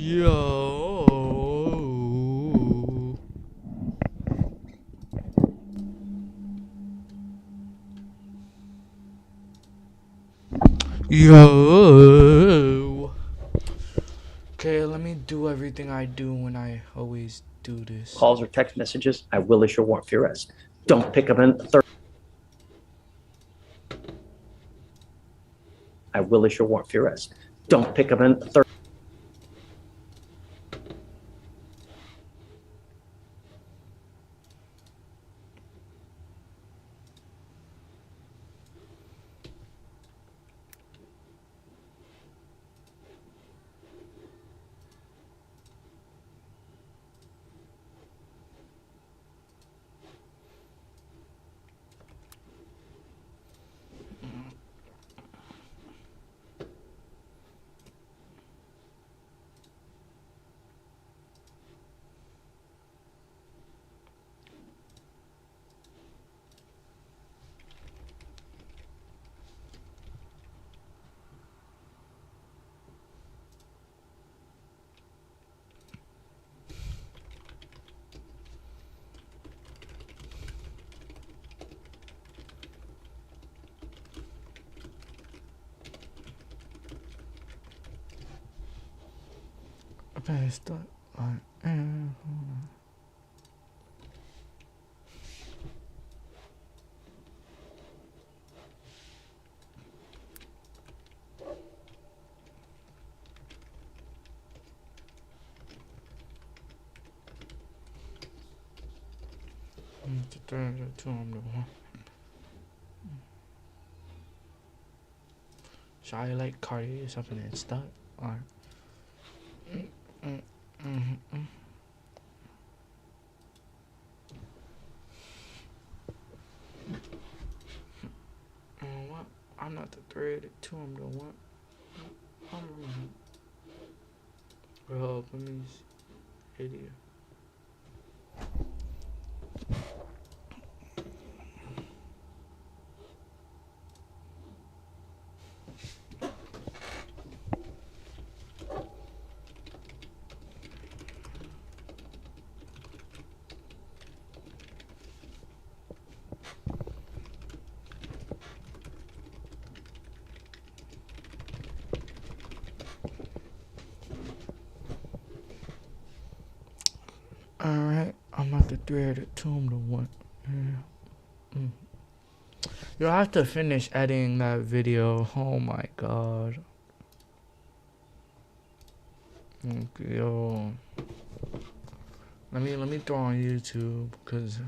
Yo. Yo. Okay, let me do everything I do when I always do this. Calls or text messages, I will issue a warrant for your arrest. Don't pick up a third. I will issue a warrant for your arrest. Don't pick up a third. Okay, start. Should I like Cardi or something and start? Or what? I'm not the thread. Two, I'm the one. Bro, let me idiot. Alright, I'm not the thread, the two, I'm the one. You'll have to finish editing that video. Oh my god. Okay, yo. Let me throw on YouTube because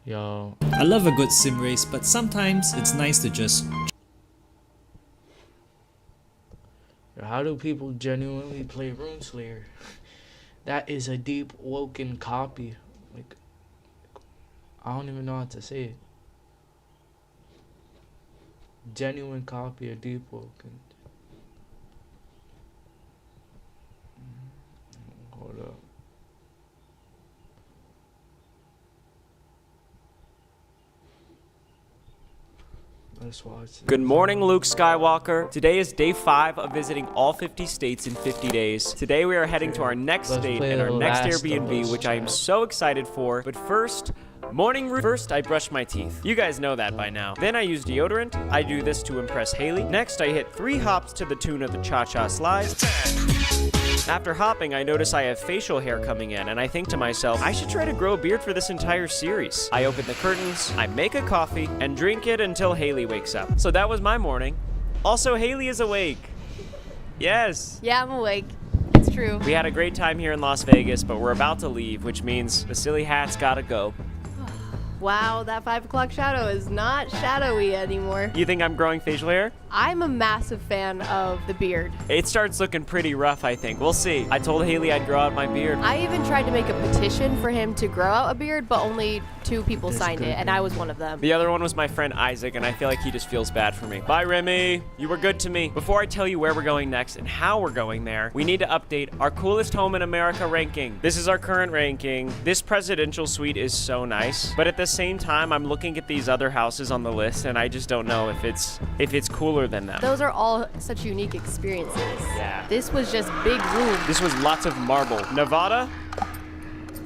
yo. I love a good sim race, but sometimes it's nice to just How do people genuinely play RuneSlayer? That is a deep woken copy. Like, I don't even know how to say it. Genuine copy of deep woken. Hold up. Let's watch this. Good morning, Luke Skywalker. Today is day 5 of visiting all 50 states in 50 days. Today we are heading to our next Let's state play and our The next Last of Airbnb, Us. which I am so excited for. But first, First, I brush my teeth. You guys know that by now. Then I use deodorant. I do this to impress Haley. Next, I hit 3 hops to the tune of the cha-cha slide. After hopping, I notice I have facial hair coming in, and I think to myself, I should try to grow a beard for this entire series. I open the curtains, I make a coffee, and drink it until Haley wakes up. So that was my morning. Also, Haley is awake. Yes. Yeah, I'm awake. It's true. We had a great time here in Las Vegas, but we're about to leave, which means the silly hat's gotta go. Wow, that 5 o'clock shadow is not shadowy anymore. You think I'm growing facial hair? I'm a massive fan of the beard. It starts looking pretty rough, I think. We'll see. I told Haley I'd grow out my beard. I even tried to make a petition for him to grow out a beard, but only 2 people signed it, and I was one of them. The other one was my friend Isaac, and I feel like he just feels bad for me. Bye, Remy. You were good to me. Before I tell you where we're going next and how we're going there, we need to update our coolest home in America ranking. This is our current ranking. This presidential suite is so nice, but at the same time, I'm looking at these other houses on the list, and I just don't know if it's cooler than them. Those are all such unique experiences. Yeah. This was just big room. This was lots of marble. Nevada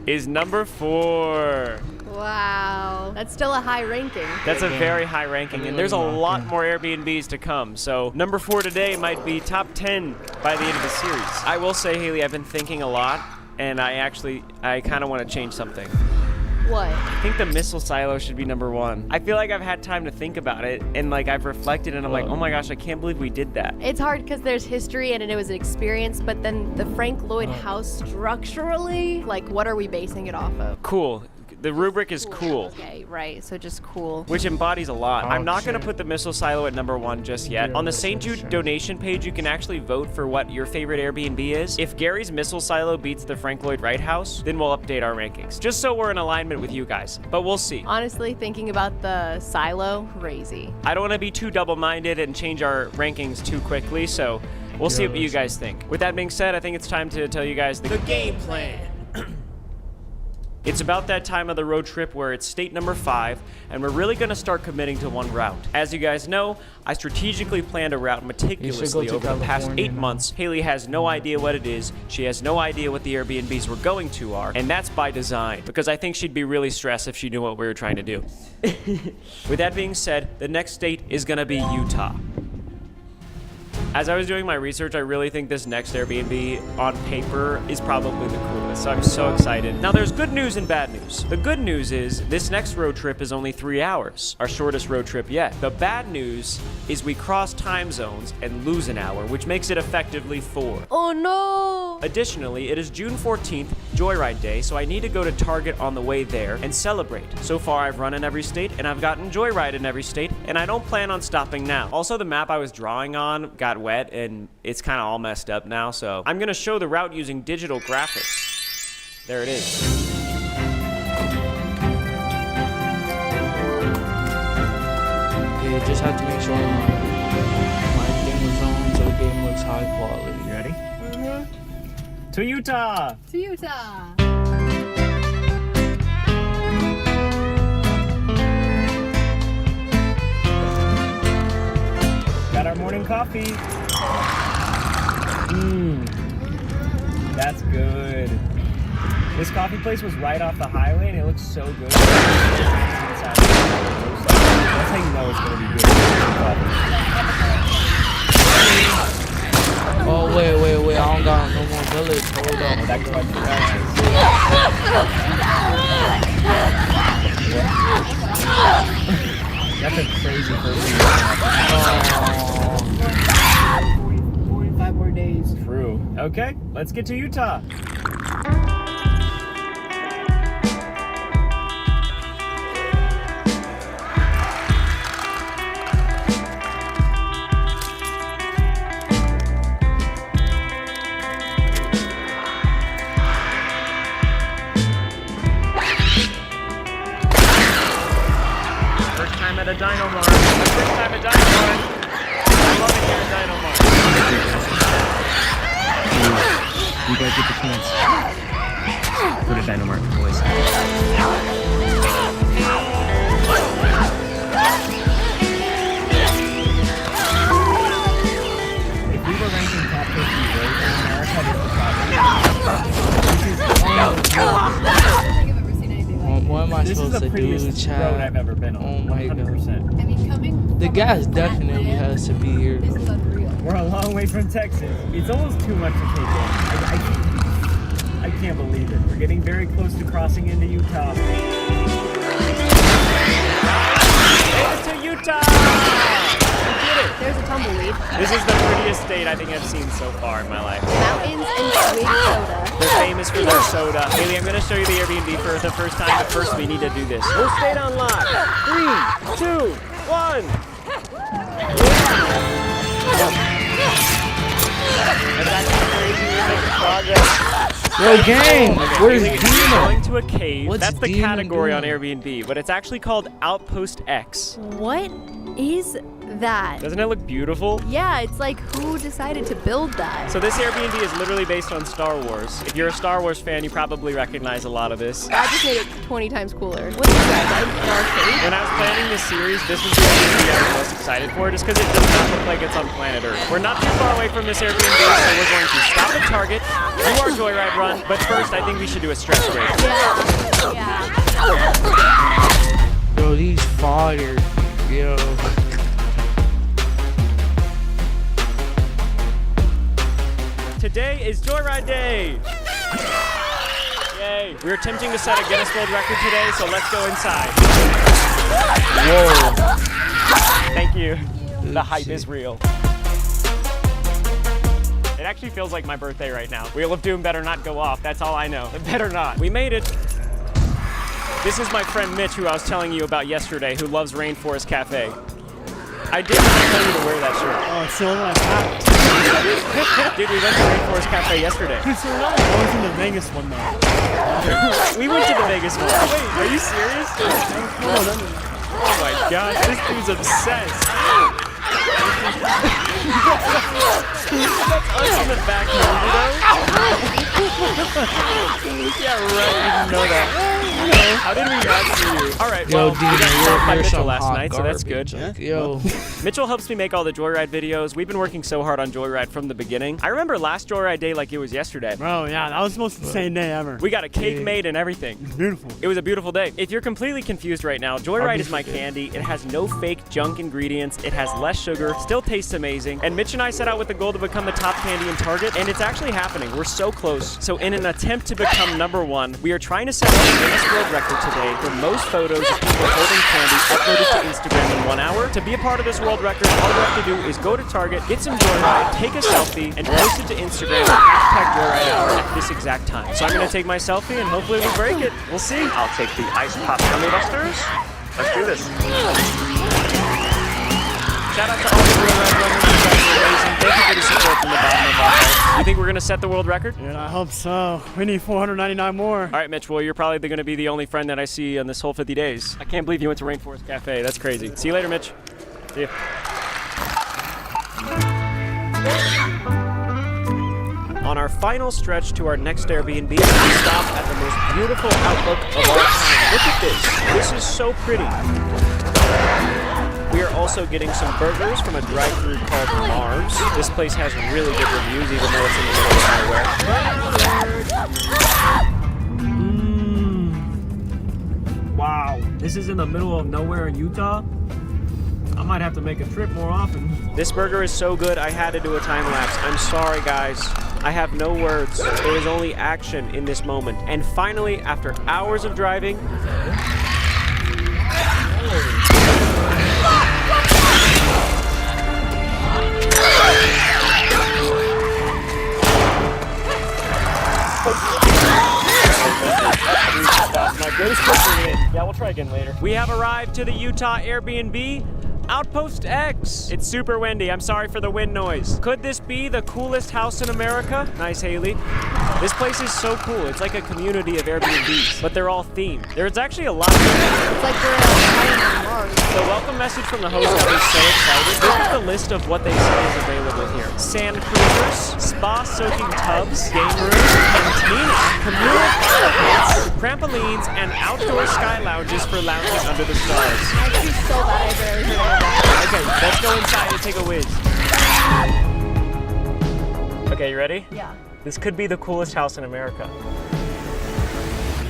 is number 4. Wow. That's still a high ranking. That's a very high ranking, and there's a lot more Airbnbs to come. So number 4 today might be top 10 by the end of the series. I will say, Haley, I've been thinking a lot, and I kind of want to change something. What? I think the missile silo should be number 1. I feel like I've had time to think about it, and like I've reflected, and I'm like, oh my gosh, I can't believe we did that. It's hard because there's history and it was an experience, but then the Frank Lloyd house structurally, like, what are we basing it off of? Cool. The rubric is cool. Okay, right. So just cool. Which embodies a lot. Oh, I'm not going to shit. put the missile silo at number 1 just yet. Yeah, On the that's St. Jude sure. donation page, you can actually vote for what your favorite Airbnb is. If Gary's missile silo beats the Frank Lloyd Wright house, then we'll update our rankings. Just so we're in alignment with you guys. But we'll see. Honestly, thinking about the silo, crazy. I don't want to be too double-minded and change our rankings too quickly, so we'll see what you guys think. With that being said, I think it's time to tell you guys the game plan. It's about that time of the road trip where it's state number 5, and we're really going to start committing to one route. As you guys know, I strategically planned a route meticulously to over the past California 8 now. months. Haley has no idea what it is. She has no idea what the Airbnbs we're going to are, and that's by design, because I think she'd be really stressed if she knew what we were trying to do. With that being said, the next state is going to be Utah. As I was doing my research, I really think this next Airbnb on paper is probably the coolest, so I'm so excited. Now there's good news and bad news. The good news is this next road trip is only 3 hours, our shortest road trip yet. The bad news is we cross time zones and lose an hour, which makes it effectively 4. Oh no! Additionally, it is June 14th, Joyride Day, so I need to go to Target on the way there and celebrate. So far, I've run in every state, and I've gotten Joyride in every state, and I don't plan on stopping now. Also, the map I was drawing on got wet, and it's kind of all messed up now, so I'm going to show the route using digital graphics. There it is. You just have to make sure my thing is on so the game looks high quality. You ready? To Utah! To Utah! Got our morning coffee. That's good. This coffee place was right off the highway, and it looks so good. That's how you know it's gonna be good. Oh, wait. I don't got no more bullets. Hold on. That's a crazy person. 45 more days. True. Okay, let's get to Utah. First time at a Dino Mart. First time at Dino Mart. I love it here at Dino Mart. You guys get the chance. Go to Dynamart, boys. If we were ranking top 50 roads in America, this would probably What am I This is supposed the to do, prettiest road Chad? I've ever been on. Oh my god. 100%. I mean, coming. The from gas that definitely land, has to be here. This is unreal. We're a long way from Texas. It's almost too much to take in. I can't believe it. We're getting very close to crossing into Utah. Made it to Utah! We did it! There's a tumbleweed. This is the prettiest state I think I've seen so far in my life. Mountains and sweet soda. They're famous for their soda. Haley, I'm going to show you the Airbnb for the first time, but first we need to do this. We'll stay on lock. 3, 2, 1. That's actually crazy. We're making progress. Yo, gang, where's Haley, Dino? you're going to a cave. What's That's the Dino category on doing? Airbnb, but it's actually called Outpost X. What is that? Doesn't it look beautiful? Yeah, it's like who decided to build that? So this Airbnb is literally based on Star Wars. If you're a Star Wars fan, you probably recognize a lot of this. I just made it 20 times cooler. What is that? An arcade? When I was planning this series, this was the Airbnb I was most excited for, just because it does not look like it's on planet Earth. We're not too far away from this Airbnb, so we're going to stop at Target, do our joyride run, but first I think we should do a stretch race. Yeah. Yo, these fire. Yo. Today is Joyride Day! Yay! We're attempting to set a Guinness World Record today, so let's go inside. Whoa. Thank you. The hype is real. It actually feels like my birthday right now. Wheel of Doom better not go off, that's all I know. It better not. We made it. This is my friend Mitch, who I was telling you about yesterday, who loves Rainforest Cafe. I did tell you to wear that shirt. Oh, it's still in my pack. Dude, we went to Rainforest Cafe yesterday. It's so nice. I was in the Vegas one though. We went to the Vegas one. Wait, are you serious? Oh my gosh, this dude's obsessed. That's us in the back, you know? Yeah, right, you didn't know that. How did we not see you? All right, Yo, well, dude, we got stopped by you're Mitchell some last hot night, so that's good. garbage. Like, yo. Mitchell helps me make all the Joyride videos. We've been working so hard on Joyride from the beginning. I remember last Joyride Day like it was yesterday. Bro, yeah, that was the most insane day ever. We got a cake made and everything. Beautiful. It was a beautiful day. If you're completely confused right now, Joyride is my candy. It has no fake junk ingredients. It has less sugar, still tastes amazing. And Mitch and I set out with the goal to become the top candy in Target, and it's actually happening. We're so close. So in an attempt to become #1, we are trying to set a Guinness World Record today for most photos of people holding candy uploaded to Instagram in 1 hour. To be a part of this world record, all you have to do is go to Target, get some Joyride, take a selfie, and post it to Instagram with #JoyrideHour at this exact time. So I'm gonna take my selfie and hopefully we break it. We'll see. I'll take the Ice Pop Gummy Busters. Let's do this. Shout out to all the Joyride runners. You guys are amazing. Thank you for the support from the bottom of our heart. You think we're gonna set the world record? Dude, I hope so. We need 499 more. All right, Mitch. Well, you're probably going to be the only friend that I see on this whole 50 days. I can't believe you went to Rainforest Cafe. That's crazy. See you later, Mitch. See ya. On our final stretch to our next Airbnb, we stop at the most beautiful outlook of all time. Look at this. This is so pretty. We are also getting some burgers from a drive-thru called Mars. This place has really good reviews, even though it's in the middle of nowhere. Wow, this is in the middle of nowhere in Utah? I might have to make a trip more often. This burger is so good, I had to do a time lapse. I'm sorry, guys. I have no words. There is only action in this moment. And finally, after hours of driving, yeah, we'll try again later. We have arrived to the Utah Airbnb, Outpost X. It's super windy. I'm sorry for the wind noise. Could this be the coolest house in America? Nice, Haley. This place is so cool. It's like a community of Airbnbs, but they're all themed. There's actually a lot of them. It's like we're on Mars. The welcome message from the host got me so excited. Look at the list of what they say is available here. Sand cruisers, spa-soaking tubs, game rooms, cantina, communal fire pits, trampolines, and outdoor sky lounges for lounging under the stars. I feel so bad I barely heard about that. Okay, let's go inside and take a whiz. Okay, you ready? Yeah. This could be the coolest house in America.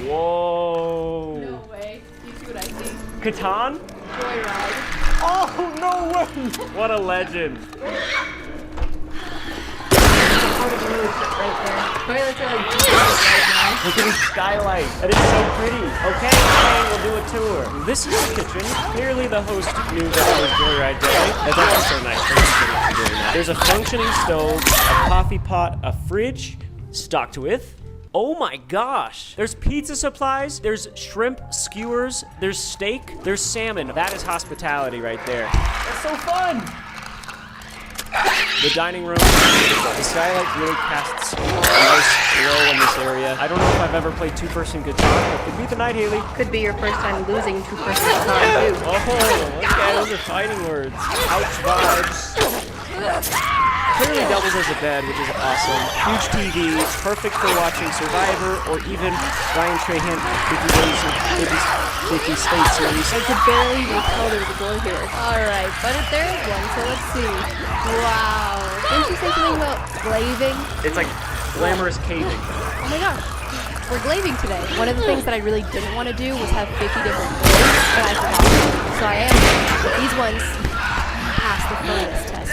Whoa. No way. You see what I see? Catan? Joyride. Oh, no way! What a legend. Toilets are like right now. Look at the skylight. That is so pretty. Okay, we'll do a tour. This is the kitchen. Clearly the host knew that it was Joyride Day. That's actually so nice. Thank you so much for doing that. There's a functioning stove, a coffee pot, a fridge, stocked with. Oh my gosh. There's pizza supplies, there's shrimp skewers, there's steak, there's salmon. That is hospitality right there. That's so fun. The dining room, the skylight really casts a nice glow in this area. I don't know if I've ever played two-person guitar, but could be the night, Haley. Could be your first time losing 2-person guitar too. Oh, okay, those are fighting words. Ouch vibes. Clearly doubles as a bed, which is awesome. Huge TV, perfect for watching Survivor or even Ryan Trahan 50 State Series. I could barely tell there was a door here. Alright, but if there is one, so let's see. Wow. Didn't you say something about glaving? It's like glamorous caving. Oh my gosh. We're glaving today. One of the things that I really didn't want to do was have 50 different glaves, but I forgot to. So I am. These ones pass the furnace test.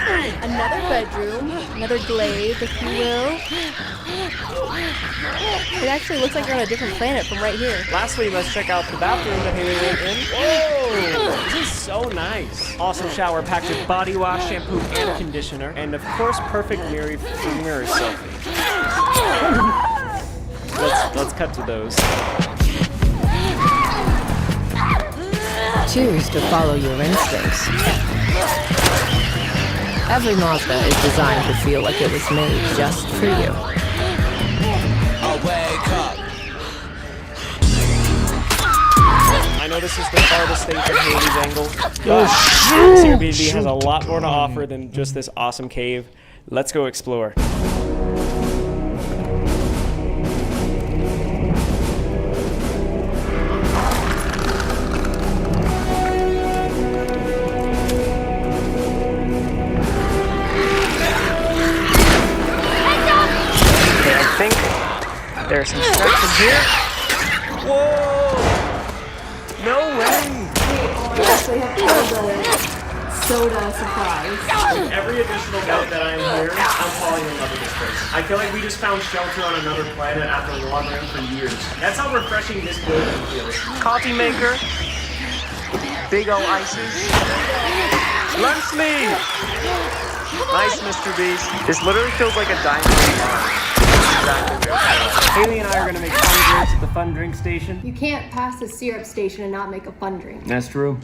Another bedroom, another glade, if you will. It actually looks like you're on a different planet from right here. Lastly, let's check out the bathroom that Haley went in. Whoa! This is so nice. Awesome shower packed with body wash, shampoo, and conditioner. And of course, perfect mirror selfie. Let's cut to those. Choose to follow your instincts. Every Mazda is designed to feel like it was made just for you. I know this is the farthest thing from Haley's angle, but this Airbnb has a lot more to offer than just this awesome cave. Let's go explore. There's some steps in here. Whoa! No way! We actually have soda surprise. With every additional night that I'm here, I'm falling in love with this place. I feel like we just found shelter on another planet after wandering for years. That's how refreshing this building feels. Coffee maker. Big ol' ices. Lunch meat! Nice, Mr. Beast. This literally feels like a dining bar. Haley and I are gonna make fun drinks at the fun drink station. You can't pass the syrup station and not make a fun drink. That's true.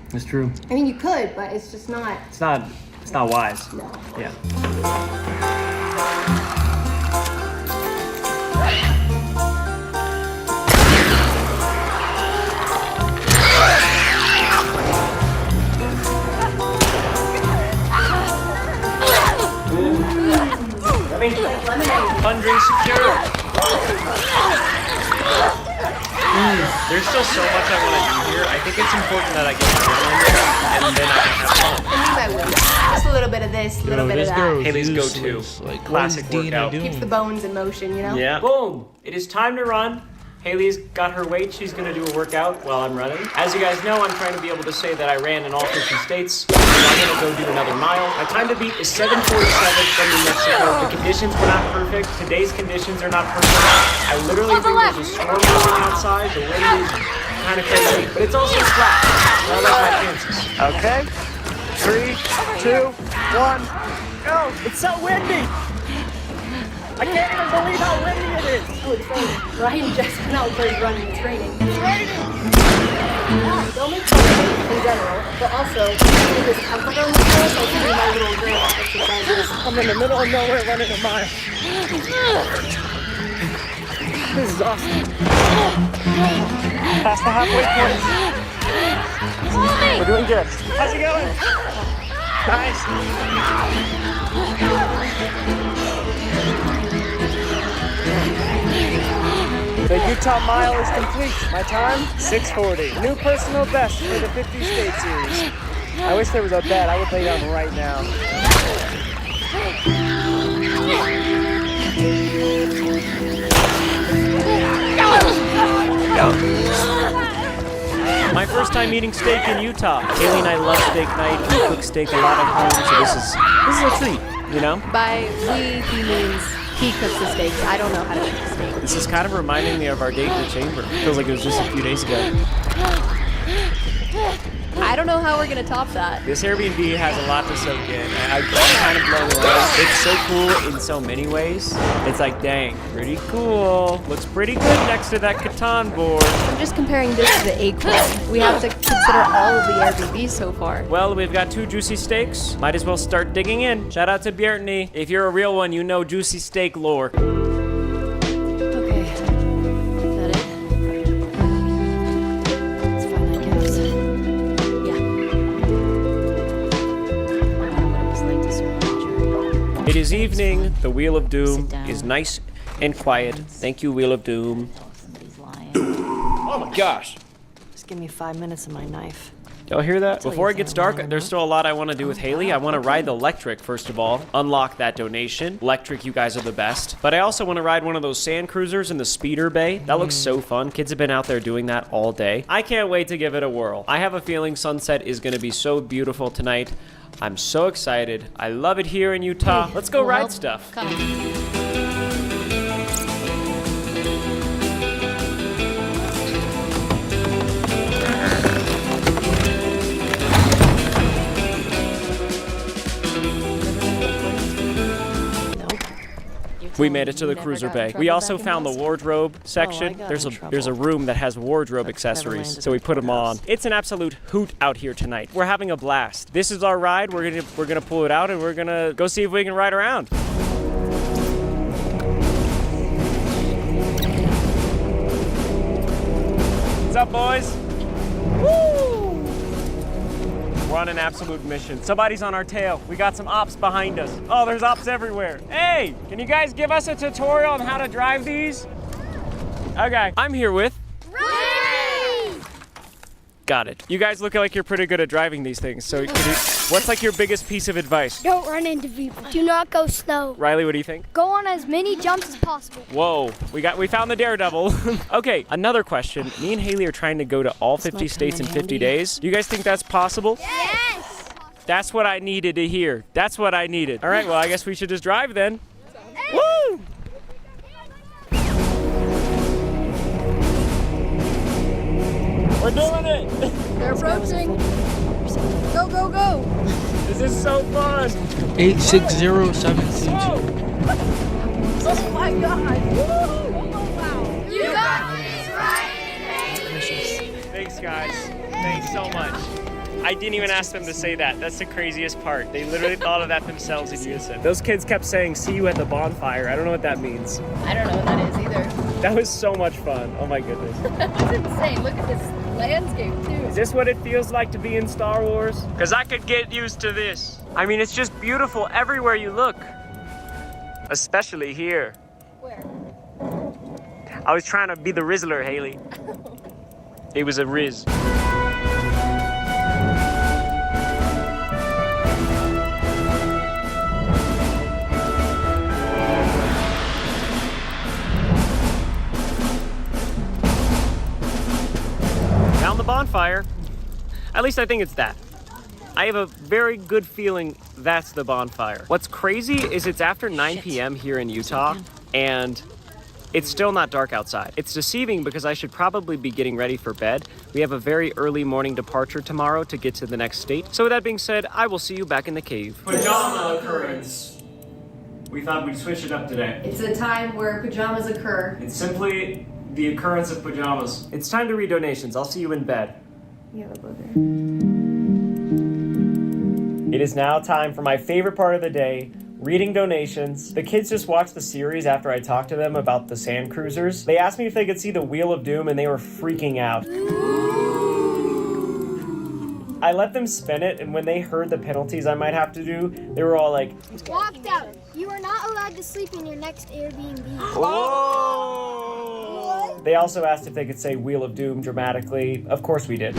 That's true. I mean, you could, but it's just not. It's not wise. No. Yeah. Fun drink secure. There's still so much I want to do here. I think it's important that I get my run in there, and then I can have fun. I need my win. Just a little bit of this, a little bit of that. Haley's go-to. Like, Classic what is Dina workout. doing? Keeps the bones in motion, you know? Yeah. Boom! It is time to run. Haley's got her weight. She's gonna do a workout while I'm running. As you guys know, I'm trying to be able to say that I ran in all 50 states. So I'm gonna go do another mile. My time to beat is 7:47 from New Mexico. The conditions were not perfect. Today's conditions are not perfect. I literally think there's a storm going outside. The wind is kind of crazy, but it's also flat. So I like my chances. Okay. 3, 2, 1, go! It's so windy! I can't even believe how windy it is! Oh, it's raining. Ryan just went out for his run and it's raining. It's raining! Don't make fun of me in general, but also, with this comfort on the floor, so I can do my little girl exercises. I'm in the middle of nowhere running a mile. This is awesome. Past the halfway point. We're doing good. How's it going? Nice. The Utah mile is complete. My time, 6:40. New personal best for the 50 State Series. I wish there was a bed. I would lay down right now. My first time eating steak in Utah. Haley and I love steak night. We cook steak a lot at home, so this is a treat, you know? By we, he means he cooks the steaks. I don't know how to cook the steak. This is kind of reminding me of our date in the chamber. Feels like it was just a few days ago. I don't know how we're gonna top that. This Airbnb has a lot to soak in. I'm kind of blown away. It's so cool in so many ways. It's like, dang, pretty cool. Looks pretty good next to that Catan board. I'm just comparing this to the Acorn. We have to consider all of the Airbnbs so far. Well, we've got 2 juicy steaks. Might as well start digging in. Shout out to Bjertney. If you're a real one, you know juicy steak lore. Okay. Is that it? It's fine, I guess. Yeah. I don't know what it was like to serve a jury. It is evening. The Wheel of Doom Sit down. is nice and quiet. Thank you, Wheel of Doom. Somebody's lying. Oh my gosh. Just give me 5 minutes of my knife. Y'all hear that? Tell Before you it gets if I dark, wanna there's know. still a lot I want to do with Haley. I want to ride the electric, first of all. Unlock that donation. Electric, you guys are the best. But I also want to ride one of those sand cruisers in the speeder bay. That looks so fun. Kids have been out there doing that all day. I can't wait to give it a whirl. I have a feeling sunset is going to be so beautiful tonight. I'm so excited. I love it here in Utah. Let's go ride stuff. We made it to the cruiser bay. We also found the wardrobe section. got There's in a room that has wardrobe Never accessories, landed so we at put them on. courthouse. It's an absolute hoot out here tonight. We're having a blast. This is our ride. We're gonna pull it out and we're gonna go see if we can ride around. What's up, boys? Woo! We're on an absolute mission. Somebody's on our tail. We got some ops behind us. Oh, there's ops everywhere. Hey, can you guys give us a tutorial on how to drive these? Okay, I'm here with... Got it. You guys look like you're pretty good at driving these things, so what's like your biggest piece of advice? Don't run into people. Do not go slow. Riley, what do you think? Go on as many jumps as possible. Whoa, we found the daredevil. Okay, another question. Me and Haley are trying to go to all 50 my states in pen 50 handy? days. Do you guys think that's possible? Yes. That's what I needed to hear. That's what I needed. All right, well, I guess we should just drive then. Woo! We're doing it! They're approaching. Go, go, go. This is so fun! 860722. Oh my God. You got this right. Thanks, guys. Thanks so much. I didn't even ask them to say that. That's the craziest part. They literally thought of that themselves in unison. Those kids kept saying, "See you at the bonfire." I don't know what that means. I don't know what that is either. That was so much fun. Oh my goodness. That's insane. Look at this landscape Is too. this what it feels like to be in Star Wars? Because I could get used to this. I mean, it's just beautiful everywhere you look. Especially here. Where? I was trying to be the Rizzler, Haley. It was a Riz. Found the bonfire. At least I think it's that. I have a very good feeling that's the bonfire. What's crazy is it's after 9 p.m. here in Utah, and it's still not dark outside. It's deceiving because I should probably be getting ready for bed. We have a very early morning departure tomorrow to get to the next state. So with that being said, I will see you back in the cave. Pajama occurrence. We thought we'd switch it up today. It's a time where pajamas occur. It's simply the occurrence of pajamas. It's time to read donations. I'll see you in bed. You have a booger. It is now time for my favorite part of the day, reading donations. The kids just watched the series after I talked to them about the sand cruisers. They asked me if they could see the Wheel of Doom and they were freaking out. I let them spin it, and when they heard the penalties I might have to do, they were all like, Locked out. You are not allowed to sleep in your next Airbnb. "Oh!" They also asked if they could say Wheel of Doom dramatically. Of course we did.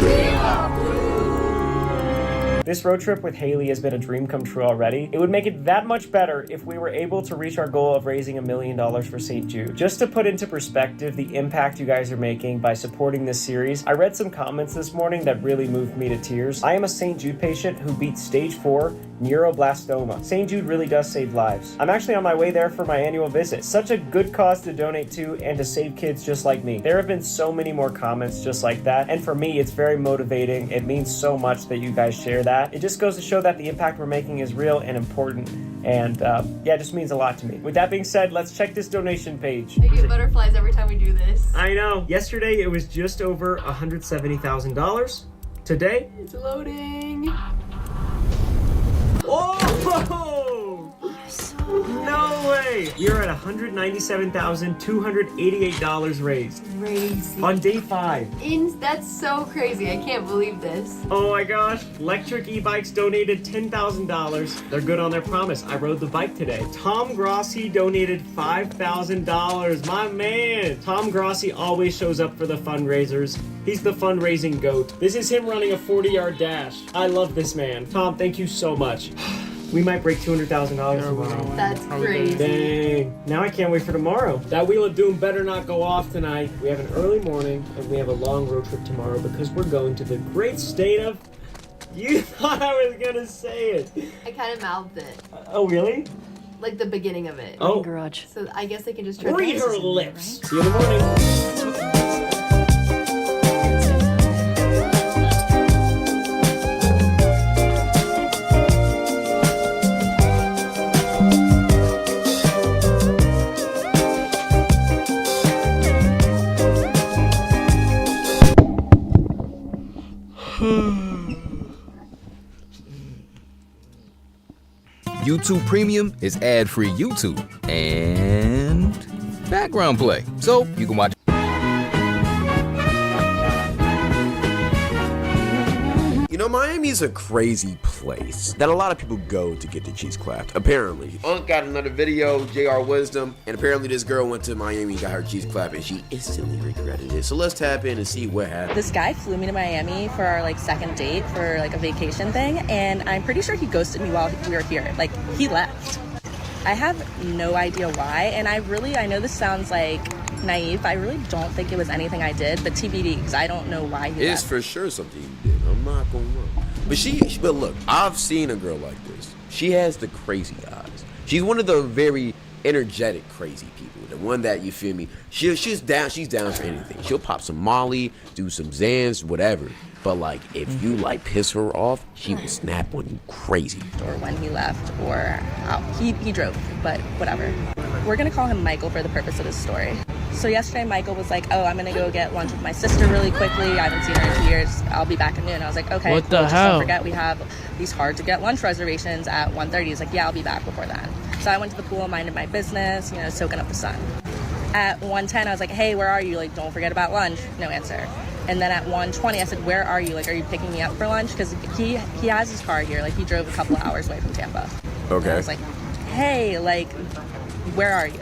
This road trip with Haley has been a dream come true already. It would make it that much better if we were able to reach our goal of raising $1 million for St. Jude. Just to put into perspective the impact you guys are making by supporting this series, I read some comments this morning that really moved me to tears. I am a St. Jude patient who beat stage 4 neuroblastoma. St. Jude really does save lives. I'm actually on my way there for my annual visit. Such a good cause to donate to and to save kids just like me. There have been so many more comments just like that, and for me, it's very motivating. It means so much that you guys share that. It just goes to show that the impact we're making is real and important, and yeah, it just means a lot to me. With that being said, let's check this donation page. I get butterflies every time we do this. I know. Yesterday, it was just over $170,000. Today, It's loading. oh! No way! You're at $197,288 raised. Crazy. On day 5. That's so crazy. I can't believe this. Oh my gosh. Electric e-bikes donated $10,000. They're good on their promise. I rode the bike today. Tom Grossi donated $5,000. My man. Tom Grossi always shows up for the fundraisers. He's the fundraising goat. This is him running a 40-yard dash. I love this man. Tom, thank you so much. We might break $200,000 tomorrow. That's crazy. Dang. Now I can't wait for tomorrow. That Wheel of Doom better not go off tonight. We have an early morning, and we have a long road trip tomorrow because we're going to the great state of... You thought I was gonna say it. I kind of mouthed it. Oh, really? Like the beginning of it. Oh. Garage. So I guess they can just try Read to her lips. See you in the morning. YouTube Premium is ad-free YouTube and background play, so you can watch. You know, Miami's a crazy place that a lot of people go to get their cheeks clapped, apparently. Unc got another video, JR Wisdom, and apparently this girl went to Miami and got her cheeks clapped and she instantly regretted it. So let's tap in and see what happened. This guy flew me to Miami for our second date for a vacation thing, and I'm pretty sure he ghosted me while we were here. He left. I have no idea why, and I know this sounds naive, but I really don't think it was anything I did, but TBD, because I don't know why he left. It's for sure something you did. I'm not gonna lie. But look, I've seen a girl like this. She has the crazy eyes. She's one of the very energetic, crazy people. The one that, you feel me, she's down for anything. She'll pop some Molly, do some Xans, whatever. But if you piss her off, she will snap on you crazy. Or when he left, or how he drove, but whatever. We're gonna call him Michael for the purpose of this story. So yesterday Michael was like, oh, I'm gonna go get lunch with my sister really quickly. I haven't seen her in 2 years. I'll be back at noon. I was like, okay, What cool. the Just hell? don't forget we have these hard to get lunch reservations at 1:30. He's like, yeah, I'll be back before then. So I went to the pool, minded my business, soaking up the sun. At 1:10, I was like, hey, where are you? Don't forget about lunch. No answer. And then at 1:20, I said, where are you? Are you picking me up for lunch? Because he has his car here. He drove a couple of hours away from Tampa. Okay. And I was like, hey, where are you?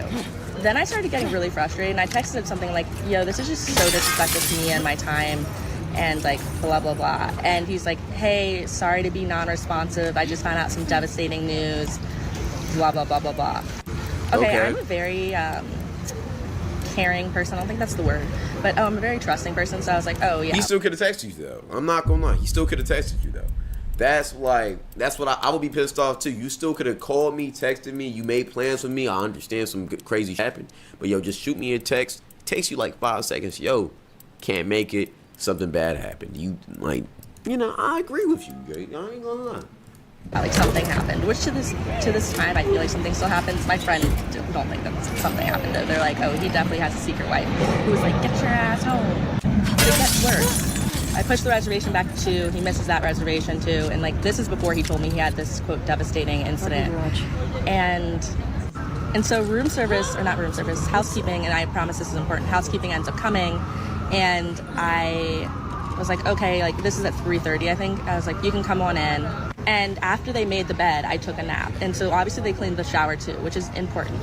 Then I started getting really frustrated, and I texted him something like, yo, this is just so disrespectful to me and my time, and blah, blah, blah. And he's like, hey, sorry to be non-responsive. I just found out some devastating news, blah, blah, blah, blah, blah. Okay. I'm a very caring person. I don't think that's the word, but I'm a very trusting person, so I was like, oh, yeah. He still could have texted you, though. I'm not gonna lie. He still could have texted you, though. That's what I would be pissed off too. You still could have called me, texted me. You made plans with me. I understand some crazy happened, but yo, just shoot me a text. It takes you 5 seconds. Yo, can't make it. Something bad happened. You I agree with you. I ain't gonna lie. Something happened, which to this time I feel like something still happens. My friend don't think that something happened. They're like, oh, he definitely has a secret wife who was like, get your ass home. But it gets worse. I pushed the reservation back to 2. He misses that reservation too. And this is before he told me he had this quote devastating incident. And so housekeeping, and I promise this is important, housekeeping ends up coming, and I was like, okay, this is at 3:30, I think. I was like, you can come on in. And after they made the bed, I took a nap. And so obviously they cleaned the shower too, which is important.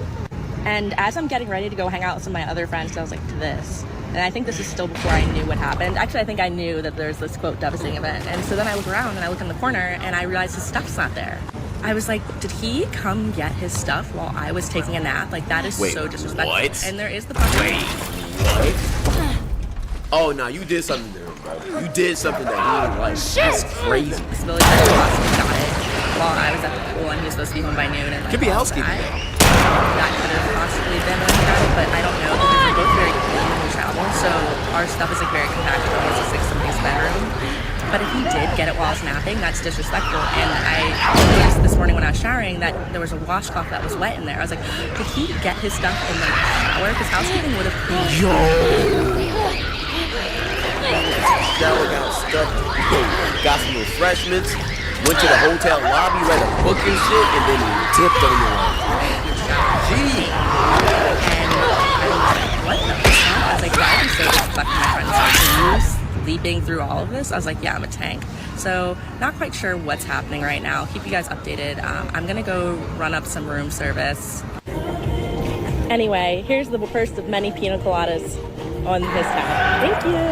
And as I'm getting ready to go hang out with some of my other friends, I was like, this. And I think this is still before I knew what happened. Actually, I think I knew that there's this, quote, devastating event. And so then I look around and I look in the corner and I realize his stuff's not there. I was like, did he come get his stuff while I was taking a nap? That is so disrespectful. What? And there is the possibility. Wait, what? Oh, no, you did something there, bro. You did something that he didn't like. That's crazy. Possibility that he possibly got it while I was at the pool and he was supposed to be home by noon. And like, Could be housekeeping. That could have possibly been when he got it, but I don't know because we're both very clean when we travel, so our stuff is like very compacted. It's just like somebody's bedroom. But if he did get it while I was napping, that's disrespectful. And I noticed this morning when I was showering that there was a washcloth that was wet in there. I was like, did he get his stuff in the shower? Because housekeeping would have cleaned. Yo! Shower, got stuff, got some refreshments, went to the hotel lobby, read a book and shit, and then he tipped on your line. Gee! And I was like, what the fuck? I was like, that would be so disrespectful, my friends. So sleeping through all of this, I was like, yeah, I'm a tank. So not quite sure what's happening right now. I'll keep you guys updated. I'm gonna go run up some room service. Anyway, here's the first of many pina coladas on this tab. Thank you.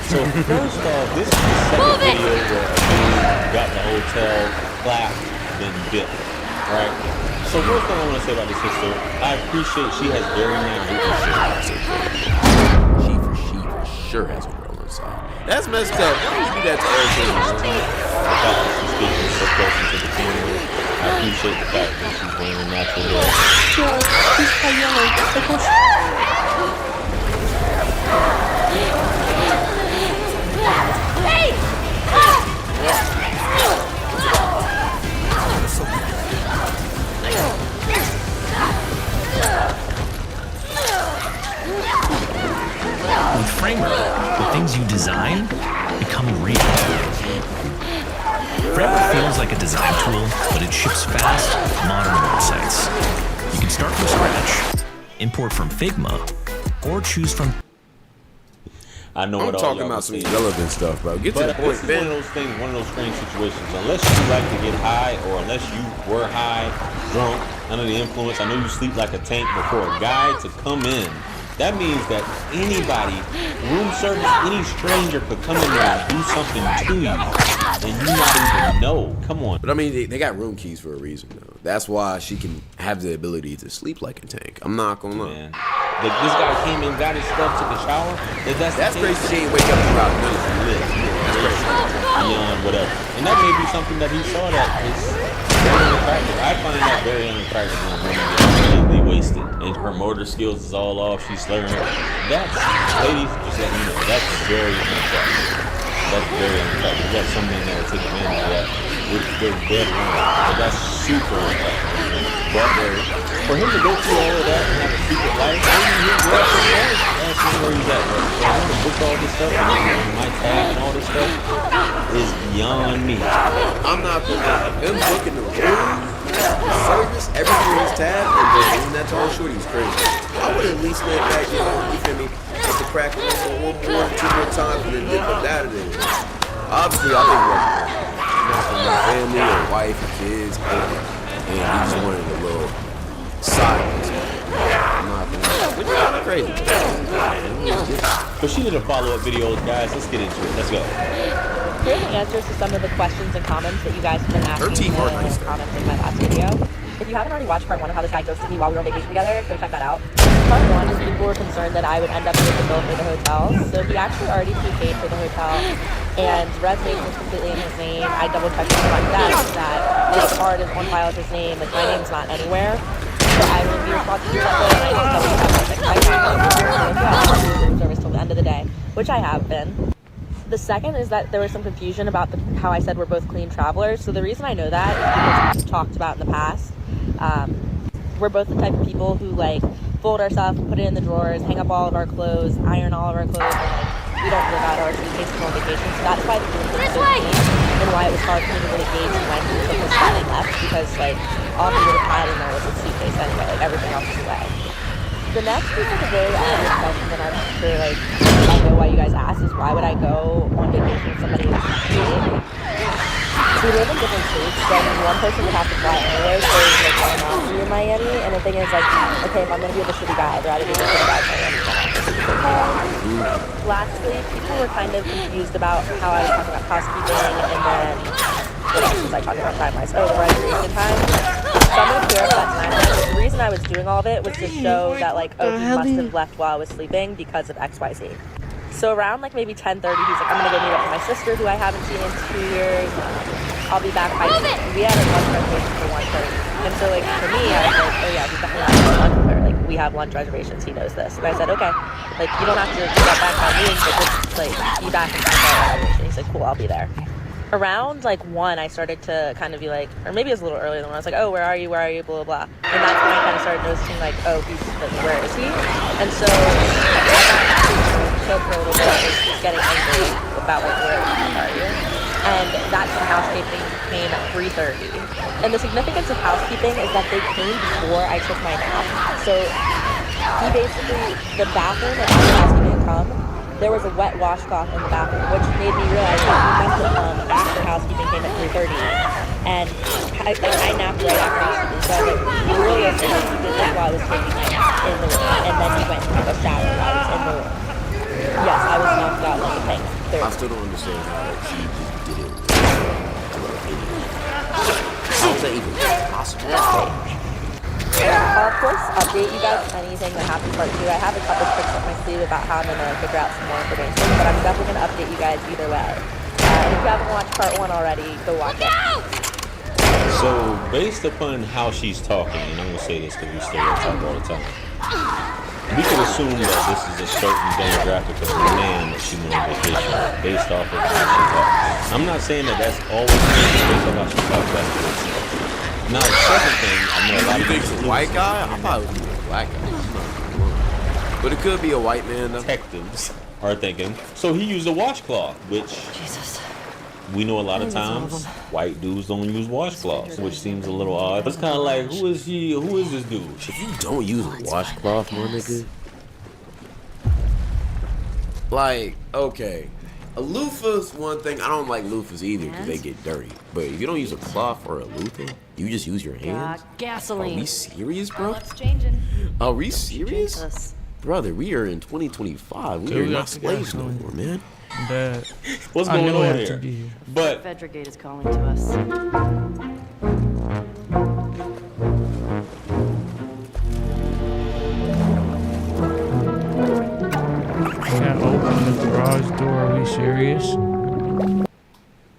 So first off, this is the second video where a dude got the hotel clap, then bit, right? So first thing I want to say about this sister, I appreciate she has very nice. She for sure has a girl inside. That's messed up. Why would you do that to everything? The fact that she's speaking so close into the camera, I appreciate the fact that she's wearing natural With Framer, the things you design become real. Framer feels like a design tool, but it ships fast, modern websites. You can start from scratch, import from Figma, or choose from... I know I'm what all talking y'all about some see. irrelevant stuff, bro. Get to the point, This is man. one of those things, one of those strange situations. Unless you like to get high, or unless you were high, drunk, under the influence, I know you sleep like a tank, but for a guy to come in, that means that anybody, room service, any stranger could come in there and do something to you, and you not even know. Come on. But I mean, they got room keys for a reason, though. That's why she can have the ability to sleep like a tank. I'm not gonna lie. Man. This guy came in, got his stuff, took a shower. That's crazy. She ain't wake up about none of it. That's crazy. Beyond whatever. And that may be something that he saw that is very unattractive. I find that very unattractive when women get completely wasted and her motor skills is all off, she's slurring. That's, ladies, just let me know, that's very unattractive. That's very unattractive. That's something that will take advantage of that. They're dead wrong. But that's super unattractive. But for him to go through all of that and have a secret life, maybe he'll go out there and ask him where he's at. But for him to book all this stuff and my tab and all this stuff is beyond me. I'm not gonna lie. Him booking the room, service, everything in his tab, and then doing that to all shorty is crazy. I would at least let that, you feel me, get the crack on one more, two more times, and then dip up out of there. Obviously, I think like, not from my family or wife or kids, and he just wanted a little side. I'm not gonna lie. Which is kind of crazy. But she did a follow-up video, guys. Let's get into it. Let's go. Here's the answers to some of the questions and comments that you guys have been asking in the comments in my last video. If you haven't already watched part 1 of how this guy ghosted me while we were on vacation together, go check that out. Part 1 is people were concerned that I would end up with the bill for the hotel. So he actually already prepaid for the hotel, and reservation was completely in his name. I double checked with my desk that his card is on file with his name, but my name's not anywhere. So I would be responsible for something, and I just double checked. I can't do room service till the end of the day, which I have been. The second is that there was some confusion about how I said we're both clean travelers. So the reason I know that is because we've talked about in the past. We're both the type of people who like fold our stuff, put it in the drawers, hang up all of our clothes, iron all of our clothes, and like we don't live out our suitcases on vacation. So that's why the room was so clean and why it was hard for me to really gauge when he took his stuff and left, because like all he would have had in there was a suitcase anyway, like everything else was away. The next is like a very obvious question that I'm sure like I know why you guys asked is why would I go on vacation with somebody who's not dating? So we live in different states, so I mean, one person would have to fly anyway, so it's like why not be in Miami? And the thing is like, okay, if I'm gonna be with a shitty guy, I'd rather be with a shitty guy in Miami than a shitty hotel. Lastly, people were kind of confused about how I was talking about housekeeping, and then what else was I talking about time-wise? Oh, the reservation time. So I'm gonna clear up that timeline. The reason I was doing all of it was to show that like, oh, he must have left while I was sleeping because of XYZ. So around like maybe 10:30, he's like, I'm gonna go meet up with my sister who I haven't seen in 2 years. I'll be back by 2. We had a lunch reservation for 1:30. And so, like, for me, I was like, oh yeah, he's definitely not having lunch with her. Like, we have lunch reservations, he knows this. And I said, okay, like, you don't have to do that back by noon, but just, like, be back in time for our reservation. He's like, cool, I'll be there. Around, like, 1, I started to kind of be like, or maybe it was a little earlier than 1, I was like, oh, where are you, blah, blah, blah. And that's when I kind of started noticing, like, oh, he's, like, where is he? And so, I got back to the room, chilled for a little bit, was getting angry about, like, where are you? And that's when housekeeping came at 3:30. And the significance of housekeeping is that they came before I took my nap. So he basically, the bathroom, like after housekeeping had come, there was a wet washcloth in the bathroom, which made me realize that he must have come after housekeeping came at 3:30. And I napped right after housekeeping. So I was like, you really assume he did that while I was taking my nap in the room. And then he went and took a shower while I was in the room. Yes, I was knocked out like a thing. I still don't understand how she did it. How is that even possible? I'll of course update you guys on anything that happens part 2. I have a couple tricks up my sleeve about how I'm going to figure out some more information, but I'm definitely going to update you guys either way. If you haven't watched part 1 already, go watch it. So, based upon how she's talking, and I'm going to say this because we stereotype all the time, we can assume that this is a certain demographic of the man that she went on vacation based off of how she talks. I'm not saying that that's always based on how she talks. Now, the second thing, I know a lot of think it's a white guy? I thought it was a black guy. But it could be a white man, though. Detectives are thinking. So he used a washcloth, which we know a lot of times white dudes don't use washcloths, which seems a little odd. It's kind of like, who is he? Who is this dude? If you don't use a washcloth, my nigga. Like, okay. A loofah's one thing. I don't like loofahs either because they get dirty. But if you don't use a cloth or a loofah, you just use your hands. Gasoline. Are we serious, bro? It's changing. Are we serious? Brother, we are in 2025. We are not slaves no more, man. Bad. What's going on to here? be here? But Federgate is calling to us. Can't open the garage door. Are we serious?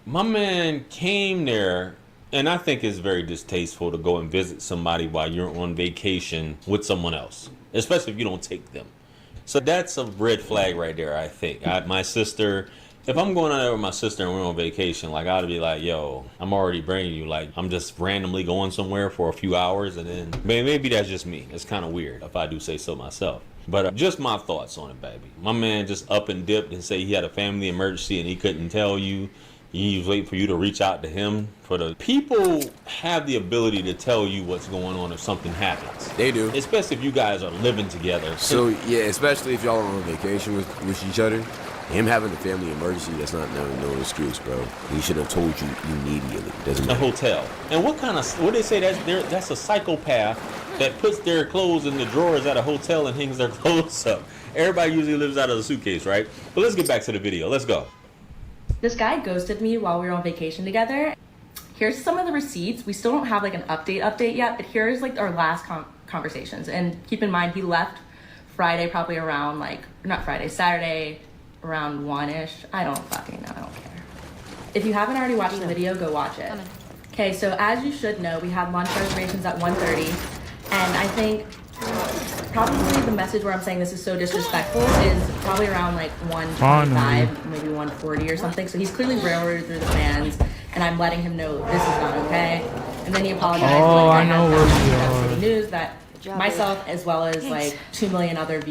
my man came there, and I think it's very distasteful to go and visit somebody while you're on vacation with someone else, especially if you don't take them. So that's a red flag right there, I think. My sister, if I'm going out there with my sister and we're on vacation, like, I'd be like, yo, I'm already bringing you. Like, I'm just randomly going somewhere for a few hours, and then maybe that's just me. It's kind of weird if I do say so myself. But just my thoughts on it, baby. My man just up and dipped and say he had a family emergency and he couldn't tell you. He was waiting for you to reach out to him. For the people have the ability to tell you what's going on if something happens. They do. Especially if you guys are living together. So, yeah, especially if y'all are on vacation with each other. Him having a family emergency, that's not no excuse, bro. He should have told you immediately. Doesn't matter. A hotel. And what they say, that's a psychopath that puts their clothes in the drawers at a hotel and hangs their clothes up. Everybody usually lives out of a suitcase, right? But let's get back to the video. Let's go. This guy ghosted me while we were on vacation together. Here's some of the receipts. We still don't have like an update yet, but here's like our last conversations. And keep in mind, he left Friday, probably around Saturday, around 1-ish. I don't fucking know, I don't care. If you haven't already watched the video, go watch it. Okay, so as you should know, we had lunch reservations at 1:30, and I think probably the message where I'm saying this is so disrespectful is probably around like 1:25, maybe 1:40 or something. So he's clearly railroaded through the fans, and I'm letting him know this is not okay. And then he apologized. Oh, like, I know where we are. News that myself as well as like 2 million other viewers